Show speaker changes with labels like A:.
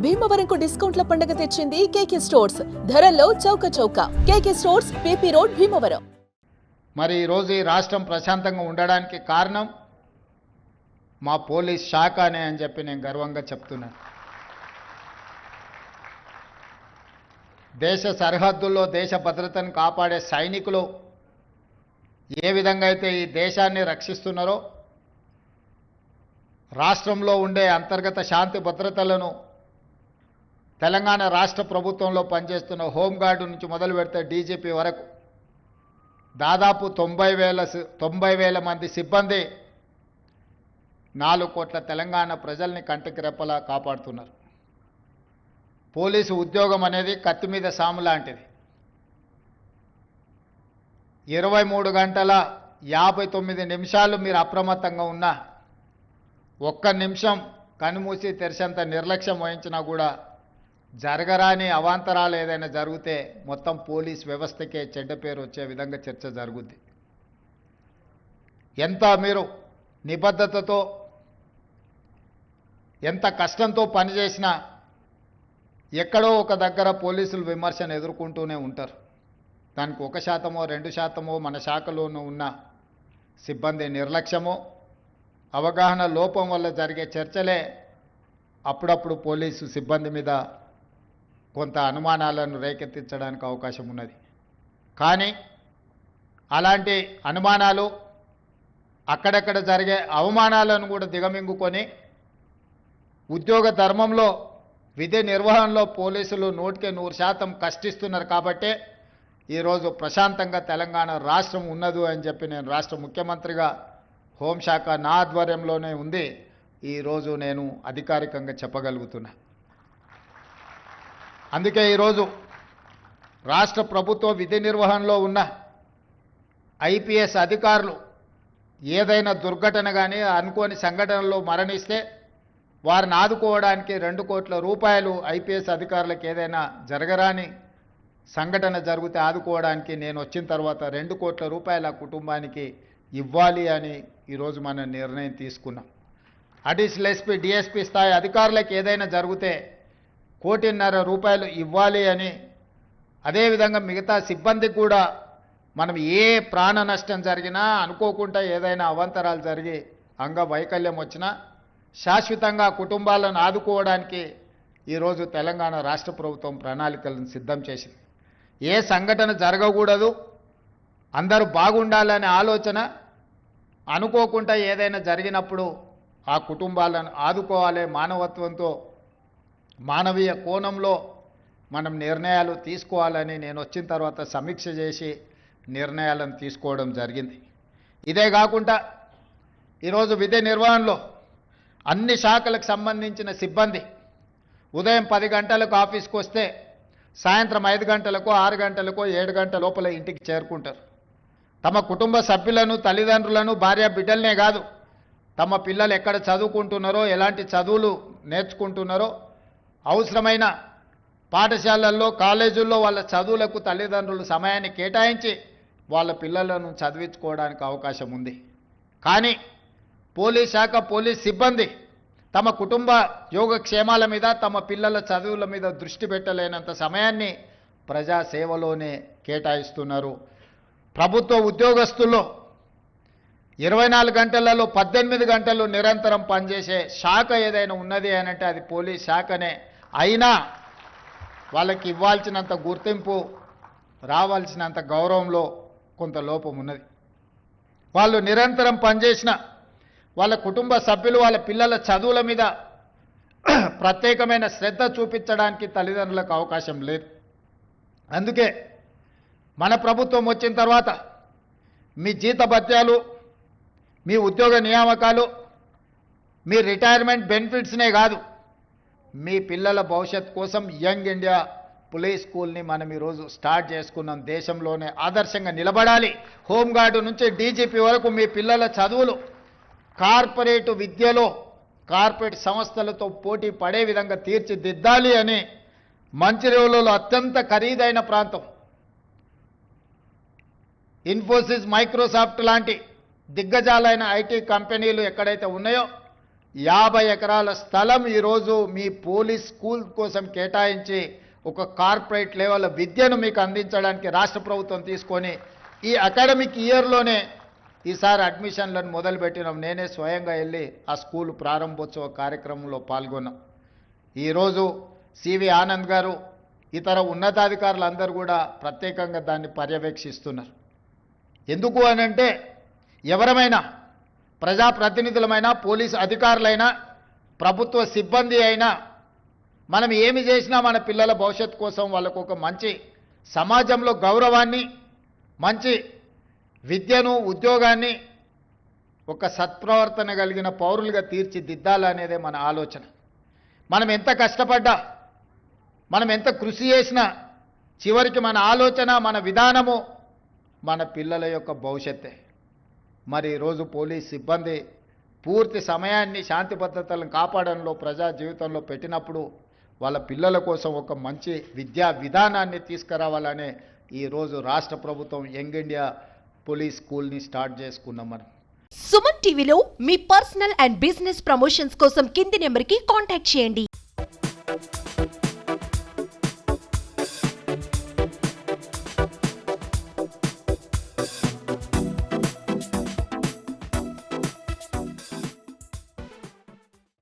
A: భీమవరంకు డిస్కౌంట్ల పండుగ తెచ్చింది కేకే స్టోర్స్. ధరల్లో చౌక. కేకే స్టోర్స్, పీపీ రోడ్, భీమవరం.
B: మరి ఈరోజు ఈ రాష్ట్రం ప్రశాంతంగా ఉండడానికి కారణం మా పోలీస్ శాఖనే అని చెప్పి నేను గర్వంగా చెప్తున్నాను. దేశ సరిహద్దుల్లో దేశ భద్రతను కాపాడే సైనికులు ఏ విధంగా అయితే ఈ దేశాన్ని రక్షిస్తున్నారో, రాష్ట్రంలో ఉండే అంతర్గత శాంతి భద్రతలను తెలంగాణ రాష్ట్ర ప్రభుత్వంలో పనిచేస్తున్న హోంగార్డు నుంచి మొదలు పెడితే డీజీపీ వరకు దాదాపు 90,000 మంది సిబ్బంది 4 కోట్ల తెలంగాణ ప్రజల్ని కంటికి రెప్పలా కాపాడుతున్నారు. పోలీసు ఉద్యోగం అనేది కత్తి మీద సాము లాంటిది. 23 గంటల 59 నిమిషాలు మీరు అప్రమత్తంగా ఉన్నా, ఒక్క నిమిషం కనుమూసి తెరిచేంత నిర్లక్ష్యం వహించినా కూడా జరగరాని అవాంతరాలు ఏదైనా జరిగితే మొత్తం పోలీస్ వ్యవస్థకే చెడ్డ పేరు వచ్చే విధంగా చర్చ జరుగుద్ది. ఎంత మీరు నిబద్ధతతో ఎంత కష్టంతో పనిచేసినా ఎక్కడో ఒక దగ్గర పోలీసులు విమర్శను ఎదుర్కొంటూనే ఉంటారు. దానికి 1%, 2% మన శాఖలోనూ ఉన్న సిబ్బంది నిర్లక్ష్యమో అవగాహన లోపం వల్ల జరిగే చర్చలే అప్పుడప్పుడు పోలీసు సిబ్బంది మీద కొంత అనుమానాలను రేకెత్తించడానికి అవకాశం ఉన్నది. కానీ అలాంటి అనుమానాలు, అక్కడక్కడ జరిగే అవమానాలను కూడా దిగమింగుకొని ఉద్యోగ ధర్మంలో విధి నిర్వహణలో పోలీసులు 100% కష్టిస్తున్నారు. కాబట్టే ఈరోజు ప్రశాంతంగా తెలంగాణ రాష్ట్రం ఉన్నది అని చెప్పి నేను రాష్ట్ర ముఖ్యమంత్రిగా హోంశాఖ నా ఆధ్వర్యంలోనే ఉంది ఈరోజు నేను అధికారికంగా చెప్పగలుగుతున్నా. అందుకే ఈరోజు రాష్ట్ర ప్రభుత్వ విధి నిర్వహణలో ఉన్న ఐపీఎస్ అధికారులు ఏదైనా దుర్ఘటన కానీ అనుకోని సంఘటనలో మరణిస్తే వారిని ఆదుకోవడానికి 2 కోట్ల రూపాయలు ఐపీఎస్ అధికారులకు ఏదైనా జరగరాని సంఘటన జరిగితే ఆదుకోవడానికి నేను వచ్చిన తర్వాత 2 కోట్ల రూపాయల కుటుంబానికి ఇవ్వాలి అని ఈరోజు మనం నిర్ణయం తీసుకున్నాం. అడిషనల్ ఎస్పీ, డిఎస్పీ స్థాయి అధికారులకు ఏదైనా జరిగితే 1.5 కోటి ఇవ్వాలి అని, అదేవిధంగా మిగతా సిబ్బందికి కూడా మనం ఏ ప్రాణ నష్టం జరిగినా, అనుకోకుండా ఏదైనా అవాంతరాలు జరిగి అంగవైకల్యం వచ్చినా శాశ్వతంగా కుటుంబాలను ఆదుకోవడానికి ఈరోజు తెలంగాణ రాష్ట్ర ప్రభుత్వం ప్రణాళికలను సిద్ధం చేసింది. ఏ సంఘటన జరగకూడదు, అందరూ బాగుండాలనే ఆలోచన, అనుకోకుండా ఏదైనా జరిగినప్పుడు ఆ కుటుంబాలను ఆదుకోవాలి, మానవత్వంతో మానవీయ కోణంలో మనం నిర్ణయాలు తీసుకోవాలని నేను వచ్చిన తర్వాత సమీక్ష చేసి నిర్ణయాలను తీసుకోవడం జరిగింది. ఇదే కాకుండా ఈరోజు విధి నిర్వహణలో అన్ని శాఖలకు సంబంధించిన సిబ్బంది ఉదయం 10 గంటలకు ఆఫీస్కి వస్తే సాయంత్రం 5 గంటలకు, 6 గంటలకు, 7 గంటల లోపల ఇంటికి చేరుకుంటారు. తమ కుటుంబ సభ్యులను, తల్లిదండ్రులను, భార్య బిడ్డలనే కాదు, తమ పిల్లలు ఎక్కడ చదువుకుంటున్నారో, ఎలాంటి చదువులు నేర్చుకుంటున్నారో, అవసరమైన పాఠశాలల్లో, కాలేజీల్లో వాళ్ళ చదువులకు తల్లిదండ్రులు సమయాన్ని కేటాయించి వాళ్ళ పిల్లలను చదివించుకోవడానికి అవకాశం ఉంది. కానీ పోలీస్ శాఖ, పోలీస్ సిబ్బంది తమ కుటుంబ యోగక్షేమాల మీద, తమ పిల్లల చదువుల మీద దృష్టి పెట్టలేనంత సమయాన్ని ప్రజాసేవలోనే కేటాయిస్తున్నారు. ప్రభుత్వ ఉద్యోగస్తుల్లో 24 గంటలలో 18 గంటలు నిరంతరం పనిచేసే శాఖ ఏదైనా ఉన్నది అని అంటే అది పోలీస్ శాఖనే. అయినా వాళ్ళకి ఇవ్వాల్సినంత గుర్తింపు, రావాల్సినంత గౌరవంలో కొంత లోపం ఉన్నది. వాళ్ళు నిరంతరం పనిచేసిన వాళ్ళ కుటుంబ సభ్యులు, వాళ్ళ పిల్లల చదువుల మీద ప్రత్యేకమైన శ్రద్ధ చూపించడానికి తల్లిదండ్రులకు అవకాశం లేదు. అందుకే మన ప్రభుత్వం వచ్చిన తర్వాత మీ జీతభత్యాలు, మీ ఉద్యోగ నియామకాలు, మీ రిటైర్మెంట్ బెనిఫిట్స్నే కాదు, మీ పిల్లల భవిష్యత్ కోసం యంగ్ ఇండియా పోలీస్ స్కూల్ని మనం ఈరోజు స్టార్ట్ చేసుకున్నాం. దేశంలోనే ఆదర్శంగా నిలబడాలి. హోంగార్డు నుంచి డీజీపీ వరకు మీ పిల్లల చదువులు కార్పొరేట్ విద్యలో కార్పొరేట్ సంస్థలతో పోటీ పడే విధంగా తీర్చిదిద్దాలి అని మంచిర్యాలలో అత్యంత ఖరీదైన ప్రాంతం, ఇన్ఫోసిస్, మైక్రోసాఫ్ట్ లాంటి దిగ్గజాలైన ఐటీ కంపెనీలు ఎక్కడైతే ఉన్నాయో 50 ఎకరాల స్థలం ఈరోజు మీ పోలీస్ స్కూల్ కోసం కేటాయించి ఒక కార్పొరేట్ లెవెల్ విద్యను మీకు అందించడానికి రాష్ట్ర ప్రభుత్వం తీసుకొని ఈ అకాడమిక్ ఇయర్లోనే ఈసారి అడ్మిషన్లను మొదలుపెట్టినాం. నేనే స్వయంగా వెళ్ళి ఆ స్కూల్ ప్రారంభోత్సవ కార్యక్రమంలో పాల్గొన్నాం. ఈరోజు సివి ఆనంద్ గారు ఇతర ఉన్నతాధికారులు అందరూ కూడా ప్రత్యేకంగా దాన్ని పర్యవేక్షిస్తున్నారు. ఎందుకు అనంటే ఎవరమైనా ప్రజాప్రతినిధులమైనా పోలీసు అధికారులైనా ప్రభుత్వ సిబ్బంది అయినా మనం ఏమి చేసినా మన పిల్లల భవిష్యత్తు కోసం వాళ్ళకు ఒక మంచి సమాజంలో గౌరవాన్ని, మంచి విద్యను, ఉద్యోగాన్ని, ఒక సత్ప్రవర్తన కలిగిన పౌరులుగా తీర్చిదిద్దాలనేదే మన ఆలోచన. మనం ఎంత కష్టపడ్డా, మనం ఎంత కృషి చేసినా చివరికి మన ఆలోచన, మన విధానము మన పిల్లల యొక్క భవిష్యత్తే. మరి ఈరోజు పోలీస్ సిబ్బంది పూర్తి సమయాన్ని శాంతి భద్రతలను కాపాడంలో ప్రజా జీవితంలో పెట్టినప్పుడు వాళ్ళ పిల్లల కోసం ఒక మంచి విద్యా విధానాన్ని తీసుకురావాలనే ఈరోజు రాష్ట్ర ప్రభుత్వం యంగ్ ఇండియా పోలీస్ స్కూల్ని స్టార్ట్ చేసుకున్నాం. మనం
C: సుమన్ టీవీలో మీ పర్సనల్ అండ్ బిజినెస్ ప్రమోషన్స్ కోసం కింది నెంబర్కి కాంటాక్ట్ చేయండి.